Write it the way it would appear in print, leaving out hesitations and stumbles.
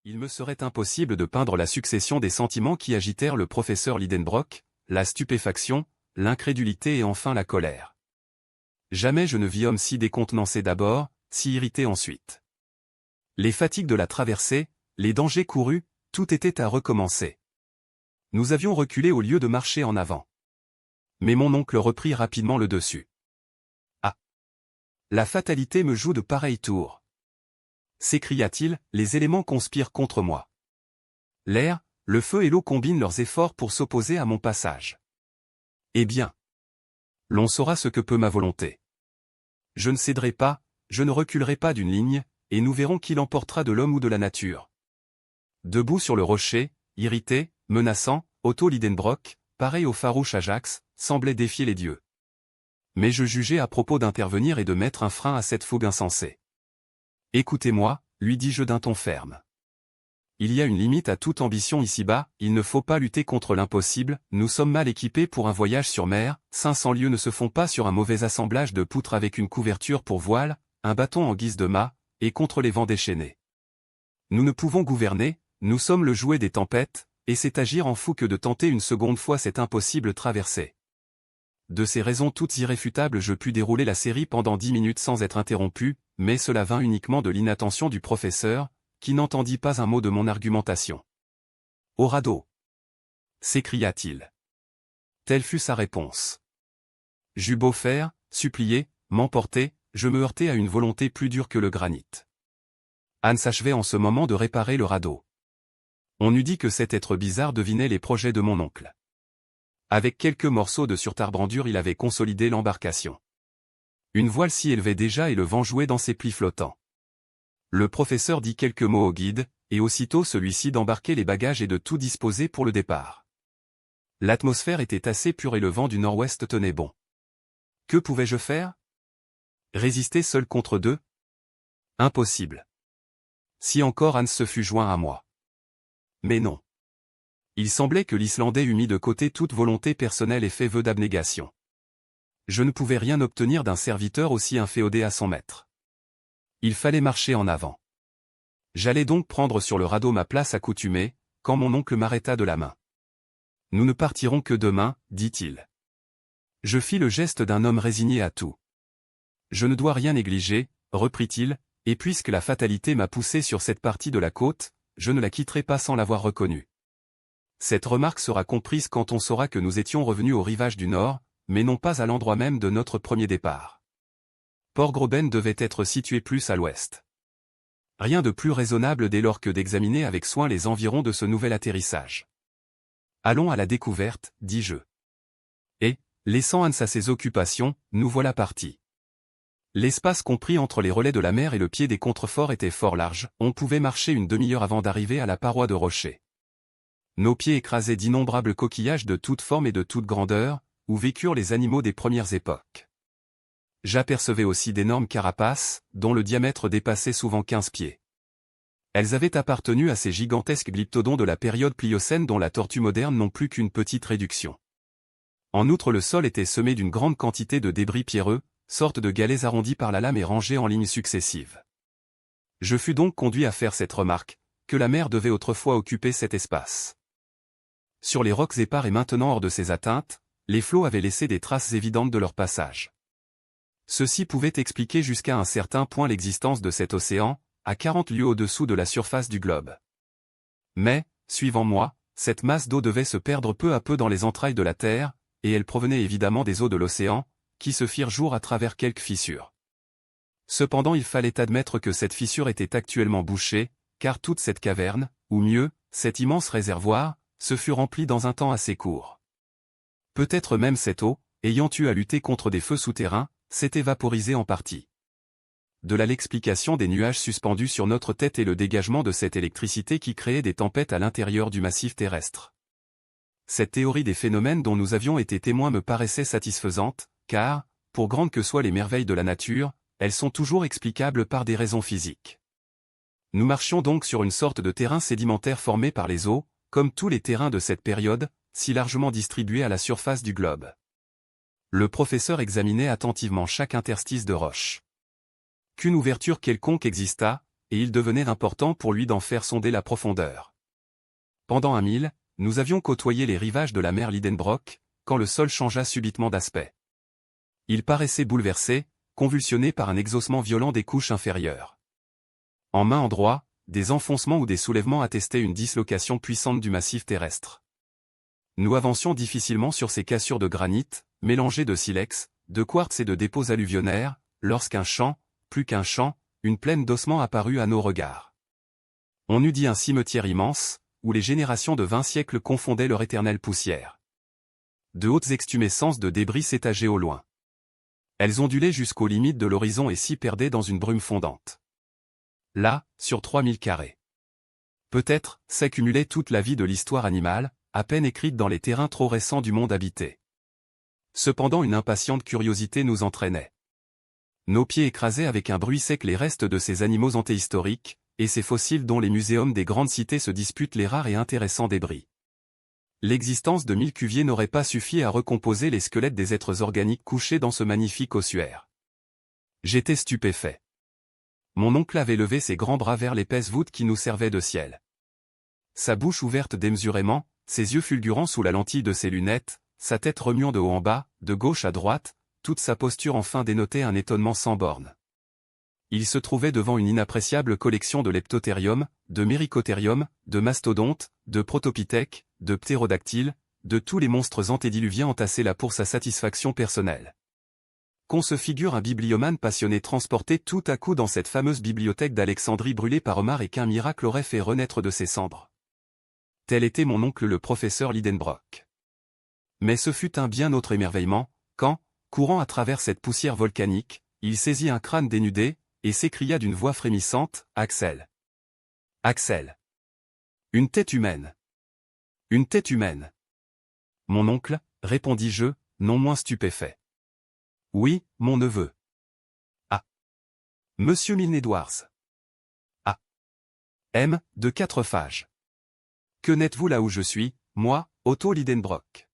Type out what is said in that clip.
Il me serait impossible de peindre la succession des sentiments qui agitèrent le professeur Lidenbrock, la stupéfaction, l'incrédulité et enfin la colère. Jamais je ne vis homme si décontenancé d'abord, si irrité ensuite. Les fatigues de la traversée, les dangers courus, tout était à recommencer. Nous avions reculé au lieu de marcher en avant. Mais mon oncle reprit rapidement le dessus. Ah! La fatalité me joue de pareils tours. S'écria-t-il, les éléments conspirent contre moi. L'air, le feu et l'eau combinent leurs efforts pour s'opposer à mon passage. Eh bien, l'on saura ce que peut ma volonté. Je ne céderai pas, je ne reculerai pas d'une ligne, et nous verrons qui l'emportera de l'homme ou de la nature. Debout sur le rocher, irrité, menaçant, Otto Lidenbrock, pareil au farouche Ajax, semblait défier les dieux. Mais je jugeais à propos d'intervenir et de mettre un frein à cette fougue insensée. Écoutez-moi, lui dis-je d'un ton ferme. Il y a une limite à toute ambition ici-bas, il ne faut pas lutter contre l'impossible, nous sommes mal équipés pour un voyage sur mer, 500 lieues ne se font pas sur un mauvais assemblage de poutres avec une couverture pour voile, un bâton en guise de mât, et contre les vents déchaînés. Nous ne pouvons gouverner, nous sommes le jouet des tempêtes, et c'est agir en fou que de tenter une seconde fois cette impossible traversée. De ces raisons toutes irréfutables je pus dérouler la série pendant 10 minutes sans être interrompu, mais cela vint uniquement de l'inattention du professeur, qui n'entendit pas un mot de mon argumentation. « Au radeau !» s'écria-t-il. Telle fut sa réponse. J'eus beau faire, supplier, m'emporter, je me heurtai à une volonté plus dure que le granit. Hans achevait en ce moment de réparer le radeau. On eût dit que cet être bizarre devinait les projets de mon oncle. Avec quelques morceaux de surtarbrandur il avait consolidé l'embarcation. Une voile s'y élevait déjà et le vent jouait dans ses plis flottants. Le professeur dit quelques mots au guide, et aussitôt celui-ci d'embarquer les bagages et de tout disposer pour le départ. L'atmosphère était assez pure et le vent du nord-ouest tenait bon. Que pouvais-je faire? Résister seul contre deux? Impossible. Si encore Hans se fût joint à moi. Mais non. Il semblait que l'Islandais eût mis de côté toute volonté personnelle et fait vœu d'abnégation. Je ne pouvais rien obtenir d'un serviteur aussi inféodé à son maître. Il fallait marcher en avant. J'allais donc prendre sur le radeau ma place accoutumée, quand mon oncle m'arrêta de la main. « Nous ne partirons que demain, dit-il. » Je fis le geste d'un homme résigné à tout. « Je ne dois rien négliger, reprit-il, et puisque la fatalité m'a poussé sur cette partie de la côte, je ne la quitterai pas sans l'avoir reconnue. Cette remarque sera comprise quand on saura que nous étions revenus au rivage du nord, mais non pas à l'endroit même de notre premier départ. Port Groben devait être situé plus à l'ouest. Rien de plus raisonnable dès lors que d'examiner avec soin les environs de ce nouvel atterrissage. Allons à la découverte, dis-je. Et, laissant Hans à ses occupations, nous voilà partis. L'espace compris entre les relais de la mer et le pied des contreforts était fort large, on pouvait marcher une demi-heure avant d'arriver à la paroi de rocher. Nos pieds écrasaient d'innombrables coquillages de toutes formes et de toutes grandeurs, où vécurent les animaux des premières époques. J'apercevais aussi d'énormes carapaces, dont le diamètre dépassait souvent 15 pieds. Elles avaient appartenu à ces gigantesques glyptodons de la période Pliocène dont la tortue moderne n'ont plus qu'une petite réduction. En outre le sol était semé d'une grande quantité de débris pierreux, sorte de galets arrondis par la lame et rangés en lignes successives. Je fus donc conduit à faire cette remarque, que la mer devait autrefois occuper cet espace. Sur les rocs épars et maintenant hors de ses atteintes, les flots avaient laissé des traces évidentes de leur passage. Ceci pouvait expliquer jusqu'à un certain point l'existence de cet océan, à 40 lieues au-dessous de la surface du globe. Mais, suivant moi, cette masse d'eau devait se perdre peu à peu dans les entrailles de la Terre, et elle provenait évidemment des eaux de l'océan, qui se firent jour à travers quelques fissures. Cependant il fallait admettre que cette fissure était actuellement bouchée, car toute cette caverne, ou mieux, cet immense réservoir, se fut remplie dans un temps assez court. Peut-être même cette eau, ayant eu à lutter contre des feux souterrains, s'était vaporisée en partie. De là l'explication des nuages suspendus sur notre tête et le dégagement de cette électricité qui créait des tempêtes à l'intérieur du massif terrestre. Cette théorie des phénomènes dont nous avions été témoins me paraissait satisfaisante, car, pour grandes que soient les merveilles de la nature, elles sont toujours explicables par des raisons physiques. Nous marchions donc sur une sorte de terrain sédimentaire formé par les eaux, comme tous les terrains de cette période, si largement distribués à la surface du globe. Le professeur examinait attentivement chaque interstice de roche. Qu'une ouverture quelconque existât, et il devenait important pour lui d'en faire sonder la profondeur. Pendant 1 mille, nous avions côtoyé les rivages de la mer Lidenbrock, quand le sol changea subitement d'aspect. Il paraissait bouleversé, convulsionné par un exhaussement violent des couches inférieures. En main endroit, des enfoncements ou des soulèvements attestaient une dislocation puissante du massif terrestre. Nous avancions difficilement sur ces cassures de granit, mélangées de silex, de quartz et de dépôts alluvionnaires, lorsqu'un champ, plus qu'un champ, une plaine d'ossements apparut à nos regards. On eût dit un cimetière immense, où les générations de 20 siècles confondaient leur éternelle poussière. De hautes extumescences de débris s'étageaient au loin. Elles ondulaient jusqu'aux limites de l'horizon et s'y perdaient dans une brume fondante. Là, sur 3000 carrés. Peut-être, s'accumulait toute la vie de l'histoire animale, à peine écrite dans les terrains trop récents du monde habité. Cependant une impatiente curiosité nous entraînait. Nos pieds écrasaient avec un bruit sec les restes de ces animaux antéhistoriques, et ces fossiles dont les muséums des grandes cités se disputent les rares et intéressants débris. L'existence de 1000 cuviers n'aurait pas suffi à recomposer les squelettes des êtres organiques couchés dans ce magnifique ossuaire. J'étais stupéfait. Mon oncle avait levé ses grands bras vers l'épaisse voûte qui nous servait de ciel. Sa bouche ouverte démesurément, ses yeux fulgurants sous la lentille de ses lunettes, sa tête remuant de haut en bas, de gauche à droite, toute sa posture enfin dénotait un étonnement sans borne. Il se trouvait devant une inappréciable collection de leptothérium, de méricothérium, de mastodontes, de protopithèques, de ptérodactyles, de tous les monstres antédiluviens entassés là pour sa satisfaction personnelle. Qu'on se figure un bibliomane passionné transporté tout à coup dans cette fameuse bibliothèque d'Alexandrie brûlée par Omar et qu'un miracle aurait fait renaître de ses cendres. Tel était mon oncle le professeur Lidenbrock. Mais ce fut un bien autre émerveillement, quand, courant à travers cette poussière volcanique, il saisit un crâne dénudé, et s'écria d'une voix frémissante, « Axel! Axel! Une tête humaine! Une tête humaine !» Mon oncle, répondis-je, non moins stupéfait. Oui, mon neveu. Ah. Monsieur Milne Edwards. Ah. M. de 4 phages. Que n'êtes-vous là où je suis, moi, Otto Lidenbrock?